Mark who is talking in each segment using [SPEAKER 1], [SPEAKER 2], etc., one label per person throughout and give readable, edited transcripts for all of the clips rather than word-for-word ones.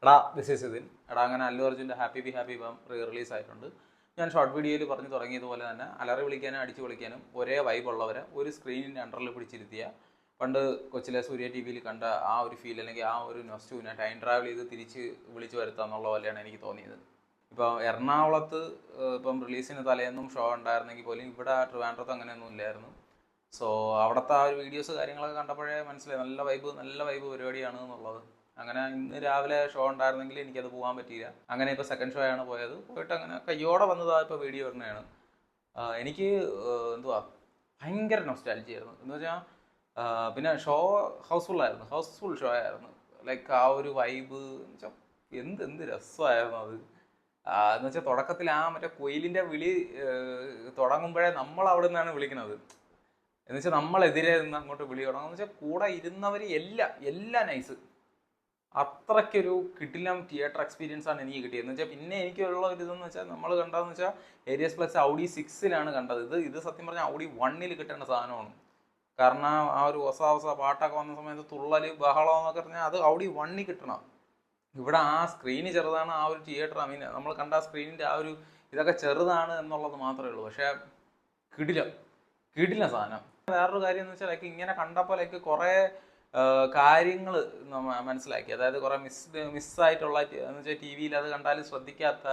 [SPEAKER 1] എടാ this is ഇതിൻ എടാ അങ്ങനെ അല്ലു അർജുൻ്റെ ഹാപ്പി ബി ഹാപ്പി ഇപ്പം റിലീസ് ആയിട്ടുണ്ട്. ഞാൻ ഷോർട്ട് വീഡിയോയിൽ പറഞ്ഞു തുടങ്ങിയതുപോലെ തന്നെ അലറി വിളിക്കാനും അടിച്ചു വിളിക്കാനും ഒരേ വൈബുള്ളവരെ ഒരു സ്ക്രീനിൻ്റെ അണ്ടറിൽ പിടിച്ചിരുത്തിയ പണ്ട് കൊച്ചിലെ സൂര്യ ടി വിയിൽ കണ്ട ആ ഒരു ഫീൽ അല്ലെങ്കിൽ ആ ഒരു നൊസ്റ്റൂവിനെ ടൈം ട്രാവൽ ചെയ്ത് തിരിച്ച് വിളിച്ചു വരുത്തുക എന്നുള്ള പോലെയാണ് എനിക്ക് തോന്നിയത്. ഇപ്പോൾ എറണാകുളത്ത് ഇപ്പം റിലീസിന് തലേന്നും ഷോ ഉണ്ടായിരുന്നെങ്കിൽ പോലും ഇവിടെ ട്രിവാൻഡ്രത്ത് അങ്ങനെയൊന്നും ഇല്ലായിരുന്നു. സോ അവിടുത്തെ ആ ഒരു വീഡിയോസ് കാര്യങ്ങളൊക്കെ കണ്ടപ്പോഴേ മനസ്സിലായി നല്ല വൈബ് പരിപാടിയാണ് എന്നുള്ളത്. അങ്ങനെ ഇന്ന് രാവിലെ ഷോ ഉണ്ടായിരുന്നെങ്കിൽ എനിക്കത് പോകാൻ പറ്റിയില്ല. അങ്ങനെ ഇപ്പോൾ സെക്കൻഡ് ഷോ ആണ് പോയിട്ട് അങ്ങനെ കയ്യോടെ വന്നതാണ് ഇപ്പോൾ വീഡിയോ വരുന്നതാണ്. എനിക്ക് എന്തുവാ ഭയങ്കര നൊസ്റ്റാൾജി ആയിരുന്നു എന്ന് വെച്ചാൽ. പിന്നെ ഷോ ഹൗസ്ഫുൾ ഷോ ആയിരുന്നു. ലൈക്ക് ആ ഒരു വൈബ് എന്ന് വെച്ചാൽ എന്ത് രസമായിരുന്നു അത്. എന്ന് വെച്ചാൽ തുടക്കത്തിൽ ആ മറ്റേ കൊയിലിൻ്റെ വിളി തുടങ്ങുമ്പോഴേ നമ്മൾ അവിടെ നിന്നാണ് വിളിക്കുന്നത്. എന്ന് വെച്ചാൽ നമ്മളെതിരെ നിന്ന് അങ്ങോട്ട് വിളി തുടങ്ങും. എന്ന് വെച്ചാൽ കൂടെ ഇരുന്നവർ എല്ലാം നൈസ്. അത്രയ്ക്കൊരു കിടിലം തിയേറ്റർ എക്സ്പീരിയൻസ് ആണ് എനിക്ക് കിട്ടിയത്. എന്ന് വെച്ചാൽ പിന്നെ എനിക്കുള്ള ഒരു ഇതെന്ന് വെച്ചാൽ നമ്മൾ കണ്ടതെന്ന് വെച്ചാൽ ഏരിയസ് പ്ലസ് ഔഡി 6-ലാണ് കണ്ടത്. ഇത് സത്യം പറഞ്ഞാൽ ഔഡി 1-ൽ കിട്ടേണ്ട സാധനമാണ്. കാരണം ആ ഒരു ಹೊಸ പാട്ടൊക്കെ വന്ന സമയത്ത് തുള്ളൽ ബഹളം എന്നൊക്കെ പറഞ്ഞാൽ അത് ഔഡി 1-ൽ കിട്ടണം. ഇവിടെ ആ സ്ക്രീന് ചെറുതാണ്, ആ ഒരു തിയേറ്റർ നമ്മൾ കണ്ട ആ സ്ക്രീനിൻ്റെ ആ ഒരു ഇതൊക്കെ ചെറുതാണ് എന്നുള്ളത് മാത്രമേ ഉള്ളൂ. പക്ഷേ കിടിലം സാധനം. വേറൊരു കാര്യം എന്ന് വെച്ചാൽ ഇങ്ങനെ കണ്ടപ്പോൾ കുറേ കാര്യങ്ങൾ മനസ്സിലാക്കി. അതായത് കുറേ മിസ്സായിട്ടുള്ള എന്ന് വെച്ചാൽ ടി വിയിൽ അത് കണ്ടാലും ശ്രദ്ധിക്കാത്ത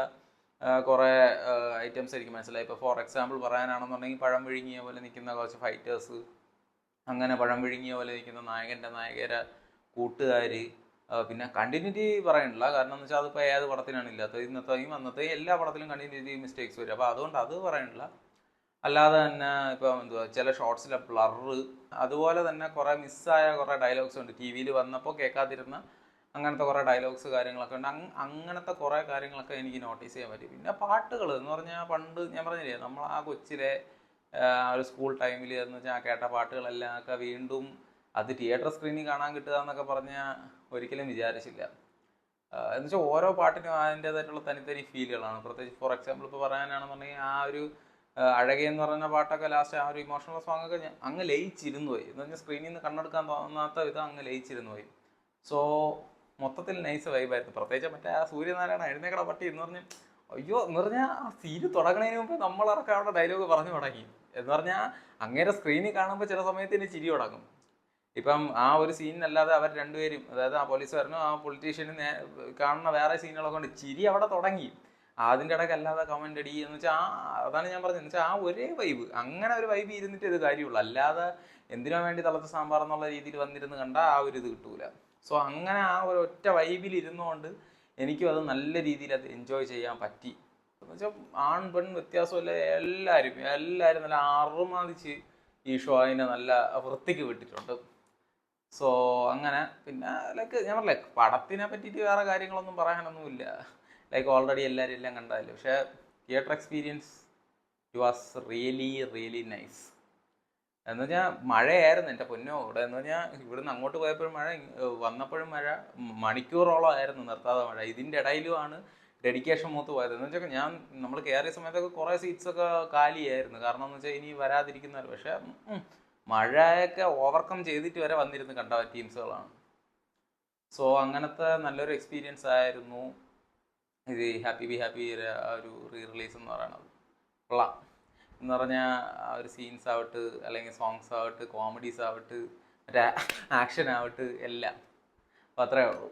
[SPEAKER 1] കുറേ ഐറ്റംസ് എനിക്ക് മനസ്സിലായി. ഇപ്പോൾ ഫോർ എക്സാമ്പിൾ പറയാനാണെന്നുണ്ടെങ്കിൽ പഴം വിഴുങ്ങിയ പോലെ നിൽക്കുന്ന കുറച്ച് ഫൈറ്റേഴ്സ്, അങ്ങനെ പഴം വിഴുങ്ങിയ പോലെ നിൽക്കുന്ന നായകരെ കൂട്ടുകാർ. പിന്നെ കണ്ടിന്യൂറ്റി പറയണില്ല, കാരണം എന്ന് വെച്ചാൽ അതിപ്പോൾ ഏത് പടത്തിനാണ് ഇല്ലാത്തത്. ഇന്നത്തെയും അന്നത്തെയും എല്ലാ പടത്തിലും കണ്ടിന്യൂറ്റി മിസ്റ്റേക്സ് വരും. അപ്പോൾ അതുകൊണ്ട് അത് പറയണില്ല. അല്ലാതെ തന്നെ ഇപ്പം ചില ഷോർട്സിലെ ബ്ലറ്, അതുപോലെ തന്നെ കുറേ മിസ്സായ കുറേ ഡയലോഗ്സ് ഉണ്ട്. ടി വിയിൽ വന്നപ്പോൾ കേൾക്കാതിരുന്ന അങ്ങനത്തെ കുറേ ഡയലോഗ്സ് കാര്യങ്ങളൊക്കെ ഉണ്ട്. അങ്ങനത്തെ കുറേ കാര്യങ്ങളൊക്കെ എനിക്ക് നോട്ടീസ് ചെയ്യാൻ പറ്റി. പിന്നെ പാട്ടുകൾ എന്ന് പറഞ്ഞാൽ പണ്ട് ഞാൻ പറഞ്ഞില്ലേ, നമ്മൾ ആ കൊച്ചിലെ ഒരു സ്കൂൾ ടൈമിൽ എന്ന് വെച്ചാൽ കേട്ട പാട്ടുകളെല്ലാം ഒക്കെ വീണ്ടും അത് തിയേറ്റർ സ്ക്രീനിൽ കാണാൻ കിട്ടുക എന്നൊക്കെ പറഞ്ഞാൽ ഒരിക്കലും വിചാരിച്ചില്ല. എന്ന് വെച്ചാൽ ഓരോ പാട്ടിനും അതിൻ്റേതായിട്ടുള്ള തനിത്തനി ഫീലുകളാണ്. പ്രത്യേകിച്ച് ഫോർ എക്സാമ്പിൾ ഇപ്പോൾ പറയാനാണെന്നുണ്ടെങ്കിൽ ആ ഒരു അഴകെ എന്ന് പറയുന്ന പാട്ടൊക്കെ ലാസ്റ്റ് ആ ഒരു ഇമോഷണൽ സോങ് ഒക്കെ അങ്ങ് ലയിച്ചിരുന്നു പോയി. എന്ന് പറഞ്ഞാൽ സ്ക്രീനിൽ നിന്ന് കണ്ണെടുക്കാൻ തോന്നാത്ത വിധം അങ്ങ് ലയിച്ചിരുന്നു പോയി. സോ മൊത്തത്തിൽ നൈസ് വൈബായിരുന്നു. പ്രത്യേകിച്ച് മറ്റേ ആ സൂര്യനാരായണ എഴുന്നേക്കട പട്ടി എന്ന് പറഞ്ഞ് അയ്യോ എന്ന് പറഞ്ഞാൽ ആ സീന് തുടങ്ങുന്നതിന് മുമ്പ് നമ്മളൊക്കെ അവിടെ ഡയലോഗ് പറഞ്ഞു തുടങ്ങി. എന്ന് പറഞ്ഞാൽ അങ്ങേരെ സ്ക്രീനിൽ കാണുമ്പോൾ ചില സമയത്തിന് ചിരി തുടങ്ങും. ഇപ്പം ആ ഒരു സീനിനല്ലാതെ അവർ രണ്ടുപേരും, അതായത് ആ പോലീസുകാരനും ആ പൊളിറ്റീഷ്യനും കാണുന്ന വേറെ സീനുകളൊക്കെ ഉണ്ട്, ചിരി അവിടെ തുടങ്ങി. അതിൻ്റെ ഇടയ്ക്ക് അല്ലാതെ കമൻ്റ് അടി എന്ന് വെച്ചാൽ അതാണ് ഞാൻ പറഞ്ഞത്. എന്ന് വെച്ചാൽ ആ ഒരേ വൈബ്, അങ്ങനെ ഒരു വൈബ് ഇരുന്നിട്ട് ഇത് കാര്യമുള്ളൂ. അല്ലാതെ എന്തിനു വേണ്ടി തളച്ച സാമ്പാർ എന്നുള്ള രീതിയിൽ വന്നിരുന്ന് കണ്ടാൽ ആ ഒരു ഇത് കിട്ടൂല. സോ അങ്ങനെ ആ ഒരു ഒറ്റ വൈബിൽ ഇരുന്നുകൊണ്ട് എനിക്കും അത് നല്ല രീതിയിൽ അത് എൻജോയ് ചെയ്യാൻ പറ്റി. എന്ന് വെച്ചാൽ ആൺ പെൺ വ്യത്യാസമില്ല, എല്ലാവരും നല്ല അറുമാതിച്ച് ഈ ഷോ അതിനെ നല്ല വൃത്തിക്ക് വിട്ടിട്ടുണ്ട്. സോ അങ്ങനെ പിന്നെ ഞാൻ പറഞ്ഞില്ലേ, പടത്തിനെ പറ്റിയിട്ട് വേറെ കാര്യങ്ങളൊന്നും പറയാനൊന്നുമില്ല. ഓൾറെഡി എല്ലാവരും എല്ലാം കണ്ടതല്ലേ. പക്ഷേ theatre experience it was really nice. എന്ന് പറഞ്ഞാൽ മഴയായിരുന്നു എൻ്റെ പൊന്നോ ഇവിടെ. എന്ന് പറഞ്ഞാൽ ഇവിടുന്ന് അങ്ങോട്ട് പോയപ്പോഴും മഴ, വന്നപ്പോഴും മഴ, മണിക്കൂറോളം ആയിരുന്നു നിർത്താതെ മഴ. ഇതിൻ്റെ ഇടയിലുമാണ് ഡെഡിക്കേഷൻ മൂത്ത് പോയത്. എന്ന് വെച്ചാൽ നമ്മൾ കയറിയ സമയത്തൊക്കെ കുറേ സീറ്റ്സൊക്കെ കാലിയായിരുന്നു. കാരണം എന്ന് വെച്ചാൽ ഇനി വരാതിരിക്കുന്നവർ. പക്ഷേ മഴയൊക്കെ ഓവർകം ചെയ്തിട്ട് വരെ വന്നിരുന്ന് കണ്ട ടീംസുകളാണ്. സോ അങ്ങനത്തെ നല്ലൊരു എക്സ്പീരിയൻസ് ആയിരുന്നു ഇത് ഹാപ്പി ബി ഹാപ്പി ഒരു റിലീസ് എന്ന് പറയണത്. കൊള്ളാം എന്ന് പറഞ്ഞാൽ ആ ഒരു സീൻസ് ആവട്ടെ, അല്ലെങ്കിൽ സോങ്സ് ആവട്ടെ, കോമഡീസ് ആവട്ടെ, മറ്റേ ആക്ഷൻ ആവട്ടെ, എല്ലാം. അപ്പോൾ അത്രയേ ഉള്ളൂ.